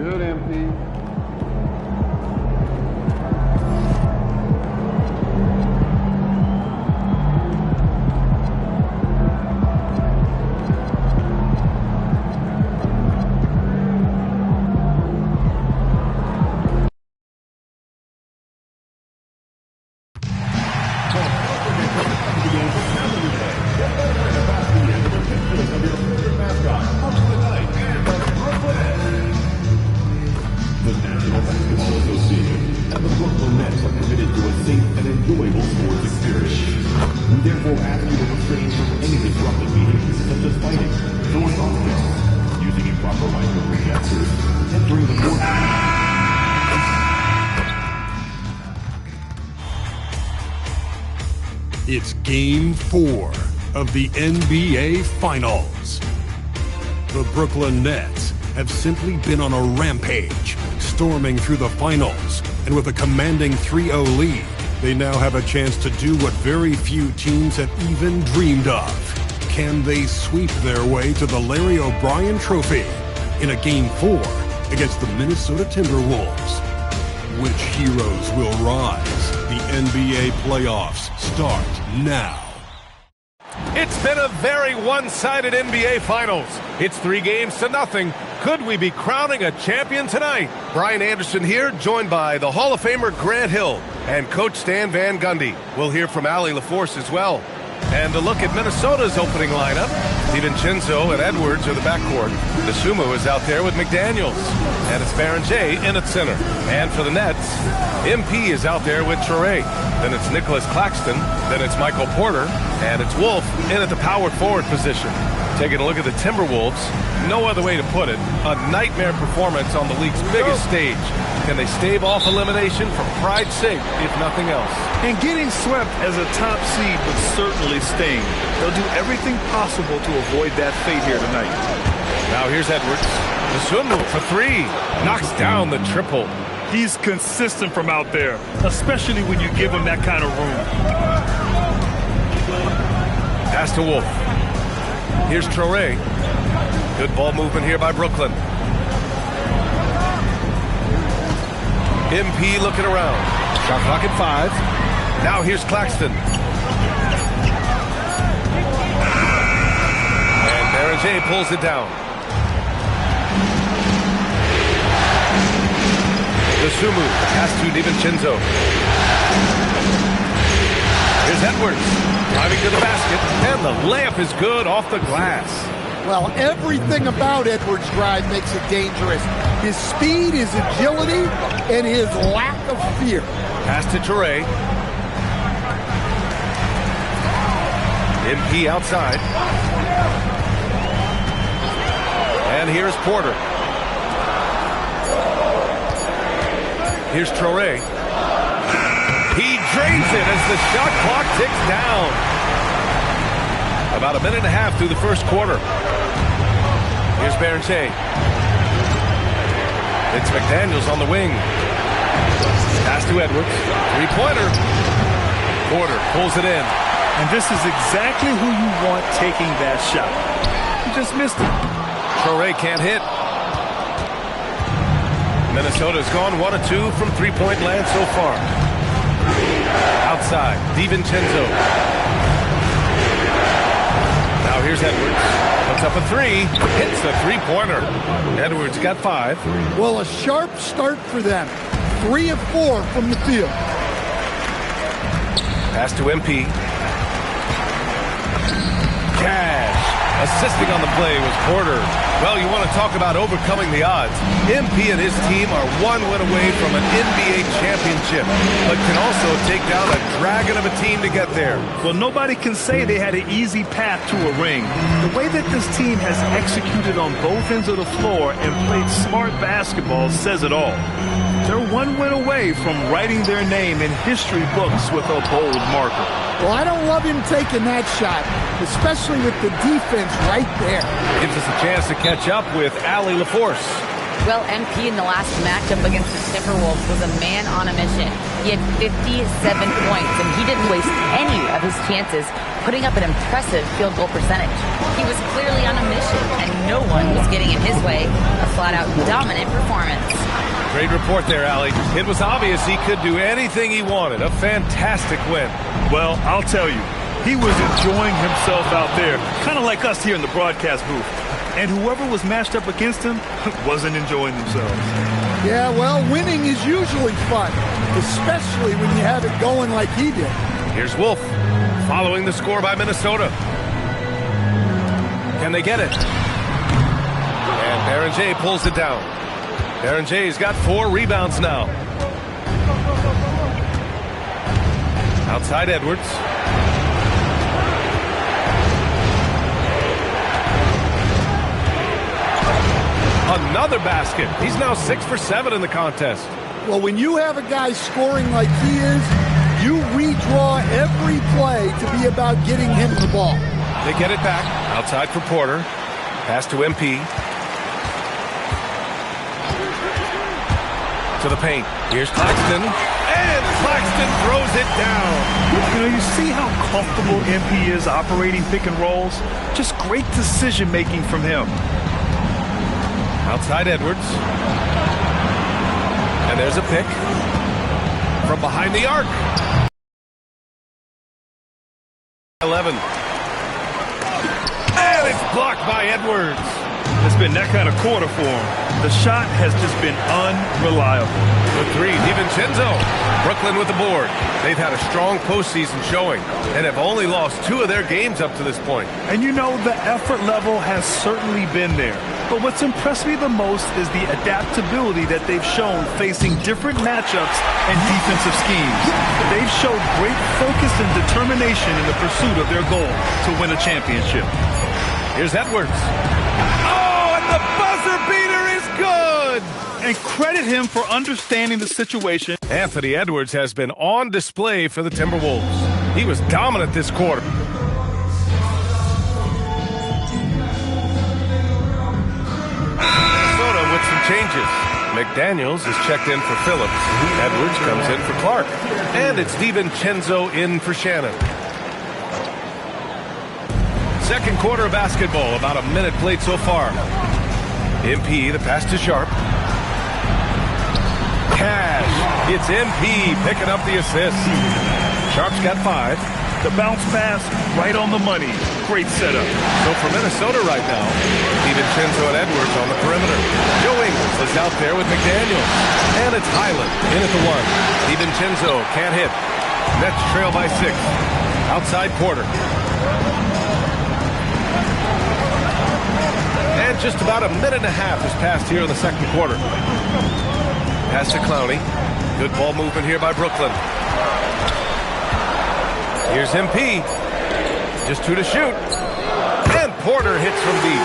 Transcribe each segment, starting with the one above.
Good, MP. It's Game 4 of the NBA Finals. The Brooklyn Nets have simply been on a rampage, storming through the finals, and with a commanding 3-0 lead, they now have a chance to do what very few teams have even dreamed of. Can they sweep their way to the Larry O'Brien Trophy in a Game 4 against the Minnesota Timberwolves? Which heroes will rise? The NBA playoffs start now. It's been a very one-sided NBA Finals. It's 3-0. Could we be crowning a champion tonight? Brian Anderson here, joined by the Hall of Famer Grant Hill and Coach Stan Van Gundy. We'll hear from Allie LaForce as well. And a look at Minnesota's opening lineup. DiVincenzo and Edwards are the backcourt. Dosunmu is out there with McDaniels. And it's Béranger in at center. And for the Nets, MP is out there with Traoré. Then it's Nicholas Claxton. Then it's Michael Porter. And it's Wolf in at the power forward position. Taking a look at the Timberwolves, no other way to put it, a nightmare performance on the league's biggest stage. Can they stave off elimination for pride's sake, if nothing else? And getting swept as a top seed would certainly sting. They'll do everything possible to avoid that fate here tonight. Now here's Edwards. Dosunmu for three. Knocks down the triple. He's consistent from out there, especially when you give him that kind of room. Pass to Wolf. Here's Traoré. Good ball movement here by Brooklyn. MP looking around. Shot clock at 5. Now here's Claxton. And Béranger pulls it down. Dosunmu, pass to DiVincenzo. Here's Edwards. Driving to the basket, and the layup is good off the glass. Well, everything about Edwards' drive makes it dangerous. His speed, his agility, and his lack of fear. Pass to Traoré. MP outside. And here's Porter. Here's Traoré. He drains it as the shot clock ticks down. About a minute and a half through the first quarter. Here's Béranger. It's McDaniels on the wing. Pass to Edwards. Three-pointer. Porter pulls it in. And this is exactly who you want taking that shot. He just missed it. Traoré can't hit. Minnesota's gone 1 of 2 from three-point land so far. Outside, DiVincenzo. Now here's Edwards. Puts up a 3. Hits the three-pointer. Edwards got 5. Well, a sharp start for them. 3 of 4 from the field. Pass to MP. Cash. Assisting on the play was Porter. Well, you want to talk about overcoming the odds. MP and his team are 1 win away from an NBA championship, but can also take down a dragon of a team to get there. Well, nobody can say they had an easy path to a ring. The way that this team has executed on both ends of the floor and played smart basketball says it all. They're 1 win away from writing their name in history books with a bold marker. Well, I don't love him taking that shot, especially with the defense right there. Gives us a chance to catch up with Allie LaForce. Well, MP in the last matchup against the Timberwolves was a man on a mission. He had 57 points, and he didn't waste any of his chances, putting up an impressive field goal percentage. He was clearly on a mission, and no one was getting in his way. A flat-out dominant performance. Great report there, Allie. It was obvious he could do anything he wanted. A fantastic win. Well, I'll tell you, he was enjoying himself out there, kind of like us here in the broadcast booth. And whoever was matched up against him wasn't enjoying themselves. Yeah, well, winning is usually fun, especially when you have it going like he did. Here's Wolf, following the score by Minnesota. Can they get it? And Baron J pulls it down. Baron J's got 4 rebounds now. Outside Edwards. Another basket. He's now 6 for 7 in the contest. Well, when you have a guy scoring like he is, you redraw every play to be about getting him the ball. They get it back. Outside for Porter. Pass to MP. To the paint. Here's Claxton. And Claxton throws it down. You know, you see how comfortable MP is operating pick and rolls? Just great decision-making from him. Outside Edwards. And there's a pick. From behind the arc. 11. And it's blocked by Edwards. It's been that kind of quarter for him. The shot has just been unreliable. The 3, DiVincenzo. Brooklyn with the board. They've had a strong postseason showing and have only lost 2 of their games up to this point. And you know, the effort level has certainly been there. But what's impressed me the most is the adaptability that they've shown facing different matchups and defensive schemes. They've showed great focus and determination in the pursuit of their goal to win a championship. Here's Edwards. Oh, and the buzzer beater is good! And credit him for understanding the situation. Anthony Edwards has been on display for the Timberwolves. He was dominant this quarter. Minnesota with some changes. McDaniels is checked in for Phillips. Edwards comes in for Clark. And it's DiVincenzo in for Shannon. Second quarter of basketball, about a minute played so far. MP, the pass to Sharp. Cash. It's MP picking up the assist. Sharp's got 5. The bounce pass right on the money. Great setup. So for Minnesota right now, DiVincenzo and Edwards on the perimeter. Joe Ingles is out there with McDaniels. And it's Highland in at the 1. DiVincenzo can't hit. Nets trail by 6. Outside Porter. And just about a minute and a half has passed here in the second quarter. Pass to Clowney. Good ball movement here by Brooklyn. Here's MP. Just 2 to shoot. And Porter hits from deep.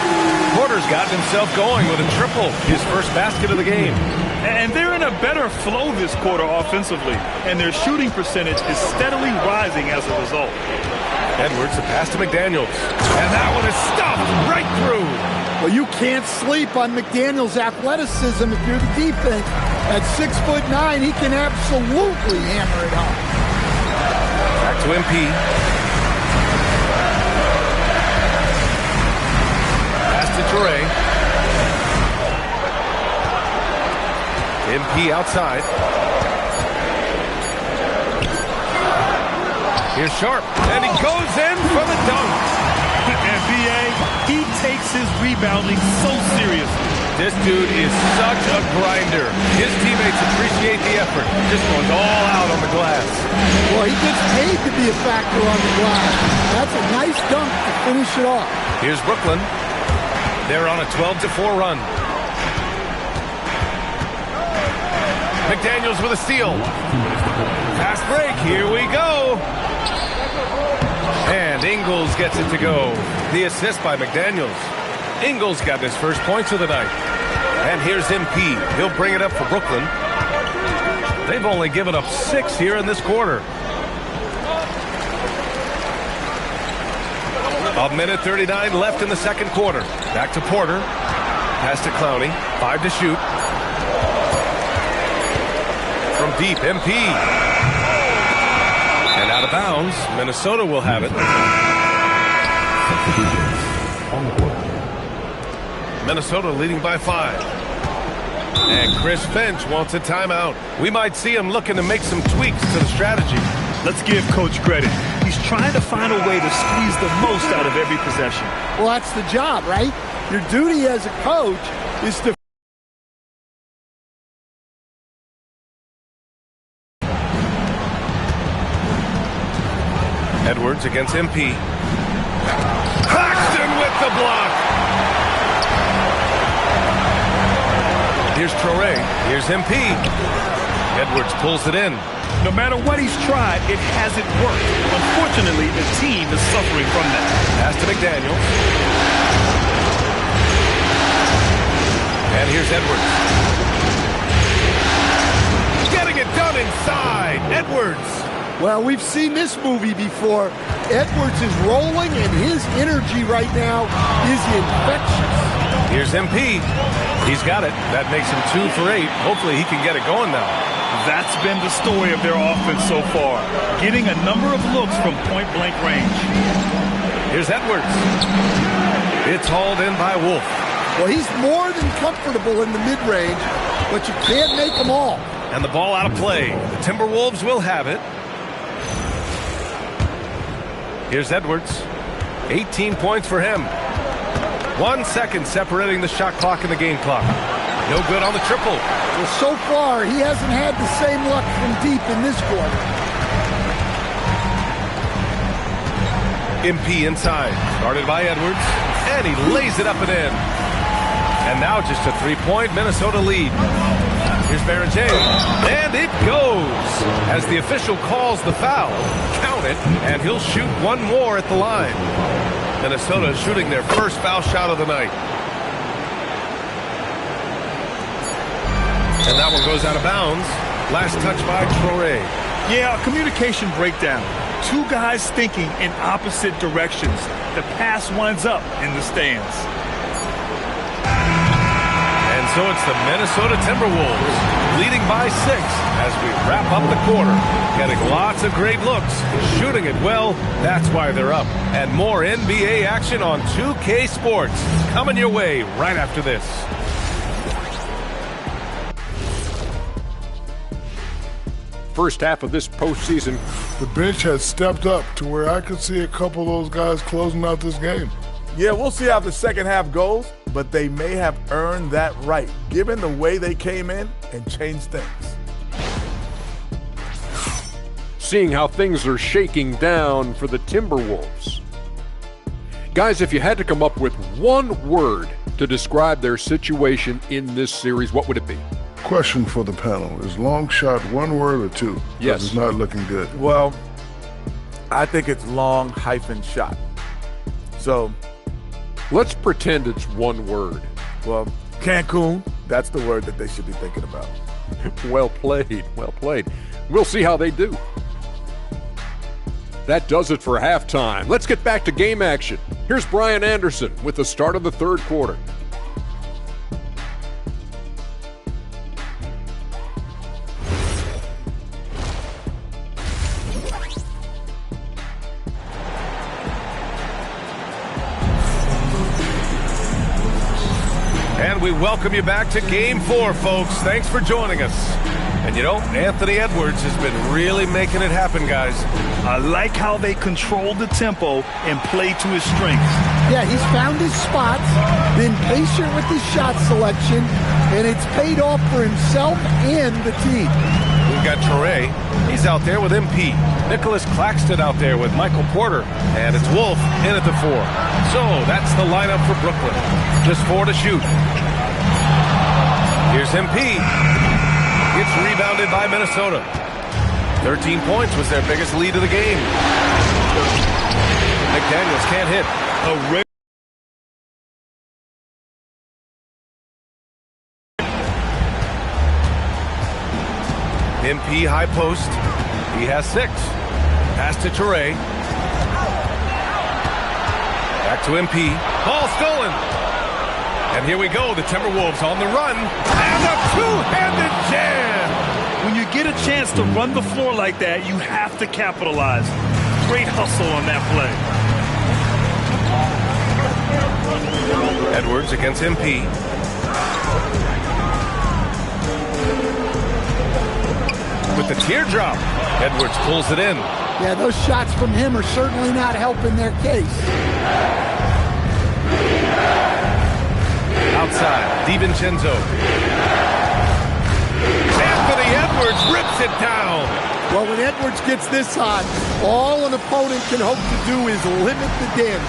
Porter's gotten himself going with a triple. His first basket of the game. And they're in a better flow this quarter offensively. And their shooting percentage is steadily rising as a result. Edwards, the pass to McDaniels. And that one is stuffed right through. Well, you can't sleep on McDaniels' athleticism if you're the defense. At 6'9", he can absolutely hammer it home. Back to MP. Pass to Toure. MP outside. Here's Sharp. And he goes in for the dunk. And B.A., he takes his rebounding so seriously. This dude is such a grinder. His teammates appreciate the effort. Just goes all out on the glass. Well, he gets paid to be a factor on the glass. That's a nice dunk to finish it off. Here's Brooklyn. They're on a 12-4 run. McDaniels with a steal. Fast break. Here we go. And Ingles gets it to go. The assist by McDaniels. Ingles got his first points of the night. And here's MP. He'll bring it up for Brooklyn. They've only given up 6 here in this quarter. A minute 39 left in the second quarter. Back to Porter. Pass to Clowney. 5 to shoot. From deep, MP. And out of bounds. Minnesota will have it. Minnesota leading by 5. And Chris Finch wants a timeout. We might see him looking to make some tweaks to the strategy. Let's give Coach credit. He's trying to find a way to squeeze the most out of every possession. Well, that's the job, right? Your duty as a coach is to Edwards against MP. Claxton with the block. Here's Traoré. Here's MP. Edwards pulls it in. No matter what he's tried, it hasn't worked. Unfortunately, the team is suffering from that. Pass to McDaniels. And here's Edwards. Getting it done inside. Edwards. Well, we've seen this movie before. Edwards is rolling, and his energy right now is infectious. Here's MP. He's got it. That makes him 2 for 8. Hopefully he can get it going now. That's been the story of their offense so far. Getting a number of looks from point-blank range. Here's Edwards. It's hauled in by Wolf. Well, he's more than comfortable in the mid-range, but you can't make them all. And the ball out of play. The Timberwolves will have it. Here's Edwards. 18 points for him. 1 second separating the shot clock and the game clock. No good on the triple. Well, so far, he hasn't had the same luck from deep in this quarter. MP inside. Started by Edwards. And he lays it up and in. And now just a 3-point Minnesota lead. Here's Barrett-James. And it goes. As the official calls the foul, count it, and he'll shoot one more at the line. Minnesota is shooting their first foul shot of the night. And that one goes out of bounds. Last touch by Traoré. Yeah, a communication breakdown. 2 guys thinking in opposite directions. The pass winds up in the stands. And so it's the Minnesota Timberwolves leading by 6 as we wrap up the quarter. Getting lots of great looks, shooting it well. That's why they're up. And more NBA action on 2K Sports coming your way right after this. First half of this postseason, the bench has stepped up to where I could see a couple of those guys closing out this game. Yeah, we'll see how the second half goes, but they may have earned that right, given the way they came in and changed things. seeing how things are shaking down for the Timberwolves. Guys, if you had to come up with one word to describe their situation in this series, what would it be? Question for the panel. Is long shot one word or two? Yes. It's not looking good. Well, I think it's long hyphen shot. So let's pretend it's one word. Well, Cancun, that's the word that they should be thinking about. Well played, well played. We'll see how they do. That does it for halftime. Let's get back to game action. Here's Brian Anderson with the start of the third quarter. And we welcome you back to Game 4, folks. Thanks for joining us. And you know, Anthony Edwards has been really making it happen, guys. I like how they control the tempo and play to his strengths. Yeah, he's found his spots, been patient with his shot selection, and it's paid off for himself and the team. We've got Traoré. He's out there with MP. Nicholas Claxton out there with Michael Porter. And it's Wolf in at the 4. So that's the lineup for Brooklyn. Just 4 to shoot. Here's MP. It's rebounded by Minnesota. 13 points was their biggest lead of the game. McDaniels can't hit. MP high post. He has 6. Pass to Traoré. Back to MP. Ball stolen. And here we go, the Timberwolves on the run, and a two-handed jam! When you get a chance to run the floor like that, you have to capitalize. Great hustle on that play. Edwards against MP. With the teardrop, Edwards pulls it in. Yeah, those shots from him are certainly not helping their case. Outside, DiVincenzo. Anthony Edwards rips it down. Well, when Edwards gets this on, all an opponent can hope to do is limit the damage.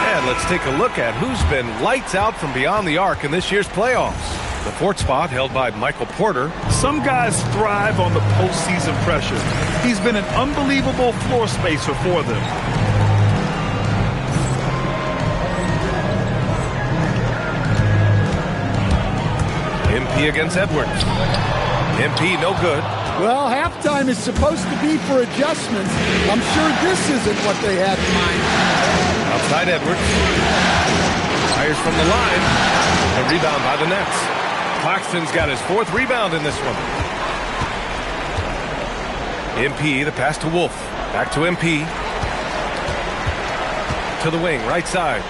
And let's take a look at who's been lights out from beyond the arc in this year's playoffs. The fourth spot held by Michael Porter. Some guys thrive on the postseason pressure. He's been an unbelievable floor spacer for them. MP against Edwards. MP no good. Well, halftime is supposed to be for adjustments. I'm sure this isn't what they had in mind. Outside Edwards. Fires from the line. A rebound by the Nets. Claxton's got his fourth rebound in this one. MP, the pass to Wolf. Back to MP. To the wing, right side.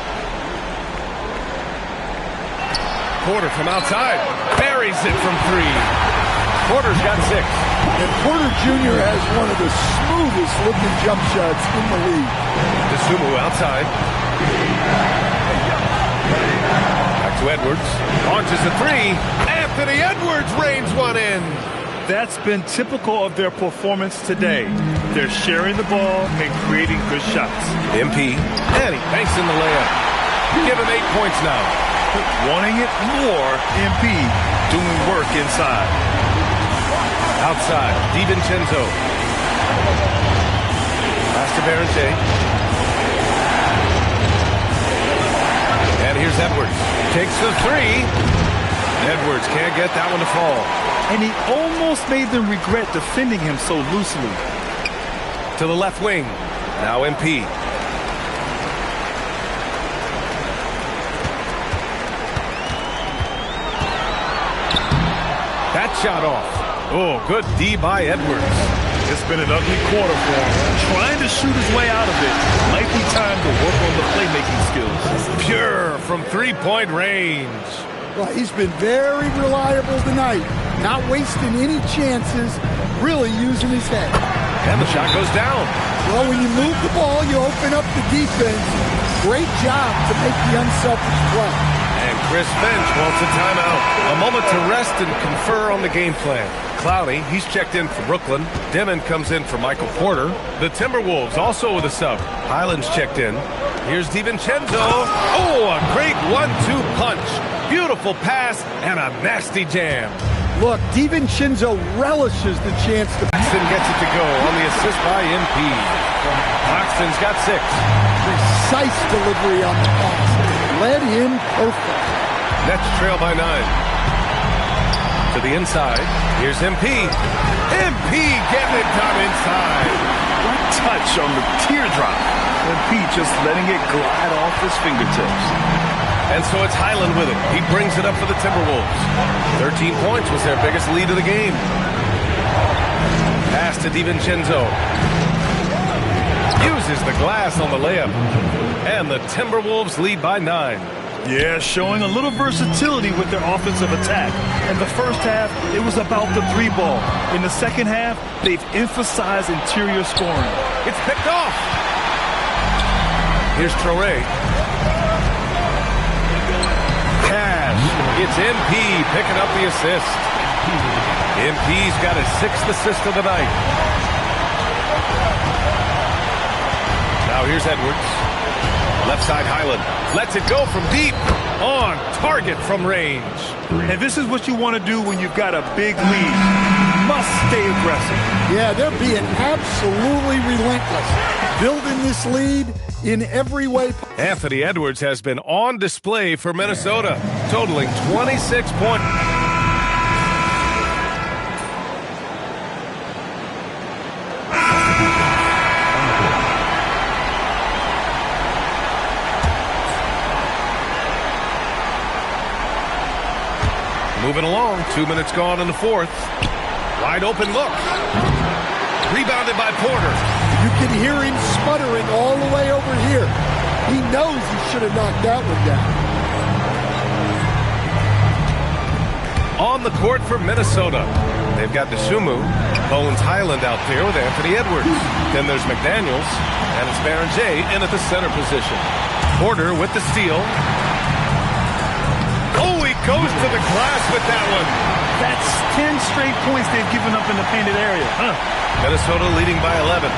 Porter from outside. Buries it from three. Porter's got 6. And Porter Jr. has one of the smoothest looking jump shots in the league. DeSumo outside. Back to Edwards. Launches a 3. Anthony Edwards rains one in. That's been typical of their performance today. They're sharing the ball and creating good shots. MP. And he banks in the layup. Give him 8 points now. Wanting it more, MP doing work inside. Outside, DiVincenzo. Pass to Barrente. And here's Edwards. Takes the 3. Edwards can't get that one to fall. And he almost made them regret defending him so loosely. To the left wing. Now MP. That shot off. Oh, good D by Edwards. It's been an ugly quarter for him. Trying to shoot his way out of it. Might be time to work on the playmaking skills. Pure from three-point range. Well, he's been very reliable tonight. Not wasting any chances. Really using his head. And the shot goes down. Well, when you move the ball, you open up the defense. Great job to make the unselfish play. And Chris Finch wants a timeout. A moment to rest and confer on the game plan. Clowney, he's checked in for Brooklyn. Demon comes in for Michael Porter. The Timberwolves also with a sub. Highland's checked in. Here's DiVincenzo. Oh, a great 1-2 punch. Beautiful pass and a nasty jam. Look, DiVincenzo relishes the chance to... Claxton gets it to go on the assist by MP. Claxton's got 6. Precise delivery on the pass. Led him perfect. Nets trail by 9. To the inside. Here's MP. MP getting it done inside. What touch on the teardrop. MP just letting it glide off his fingertips. And so it's Highland with it. He brings it up for the Timberwolves. 13 points was their biggest lead of the game. Pass to DiVincenzo. Uses the glass on the layup. And the Timberwolves lead by 9. Yeah, showing a little versatility with their offensive attack. In the first half, it was about the 3-ball. In the second half, they've emphasized interior scoring. It's picked off. Here's Traoré. Cash. It's MP picking up the assist. MP's got his 6th assist of the night. Now here's Edwards. Left side Highland. Lets it go from deep. On target from range. And this is what you want to do when you've got a big lead. Must stay aggressive. Yeah, they're being absolutely relentless. Building this lead in every way. Anthony Edwards has been on display for Minnesota, totaling 26 points. Moving along. 2 minutes gone in the fourth. Wide open look. Rebounded by Porter. You can hear him sputtering all the way over here. He knows he should have knocked that one down. On the court for Minnesota. They've got Dosunmu, Bones Highland out there with Anthony Edwards. Then there's McDaniels, and it's Barrenjay in at the center position. Porter with the steal. Oh, he goes to the glass with that one. That's 10 straight points they've given up in the painted area. Minnesota leading by 11.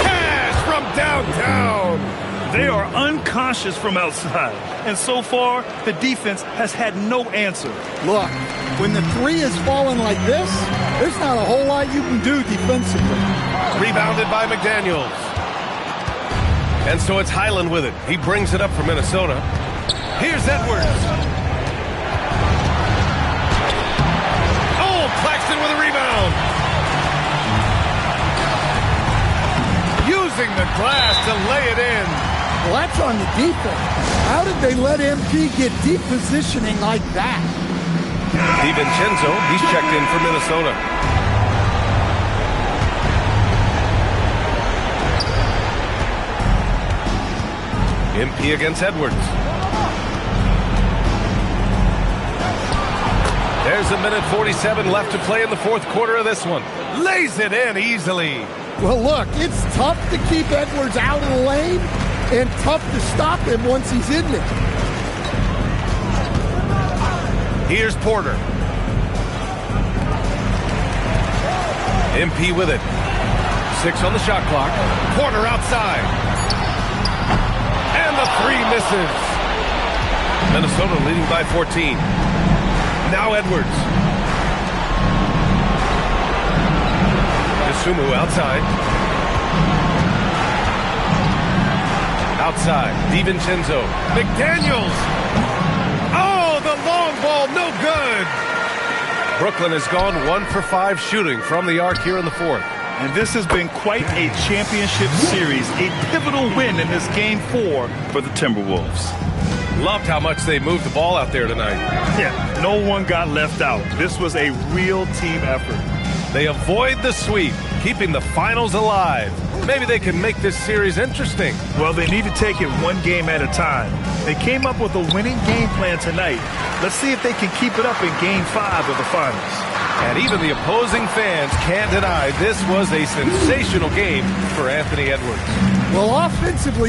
Pass from downtown. They are unconscious from outside. And so far, the defense has had no answer. Look, when the three is falling like this, there's not a whole lot you can do defensively. Rebounded by McDaniels. And so it's Highland with it. He brings it up for Minnesota. Here's Edwards. Oh, Claxton with a rebound. Using the glass to lay it in. Well, that's on the defense. How did they let MP get deep positioning like that? DiVincenzo, he's checked in for Minnesota. MP against Edwards. There's a minute 47 left to play in the fourth quarter of this one. Lays it in easily. Well, look, it's tough to keep Edwards out of the lane and tough to stop him once he's in there. Here's Porter. MP with it. 6 on the shot clock. Porter outside. And the three misses. Minnesota leading by 14. Now Edwards. Dosunmu outside. Outside. DiVincenzo. McDaniels. Oh, the long ball, no good. Brooklyn has gone 1 for 5 shooting from the arc here in the fourth. And this has been quite a championship series, a pivotal win in this Game 4 for the Timberwolves. Loved how much they moved the ball out there tonight. Yeah, no one got left out. This was a real team effort. They avoid the sweep, keeping the finals alive. Maybe they can make this series interesting. Well, they need to take it one game at a time. They came up with a winning game plan tonight. Let's see if they can keep it up in Game 5 of the finals. And even the opposing fans can't deny this was a sensational game for Anthony Edwards. Well, offensively,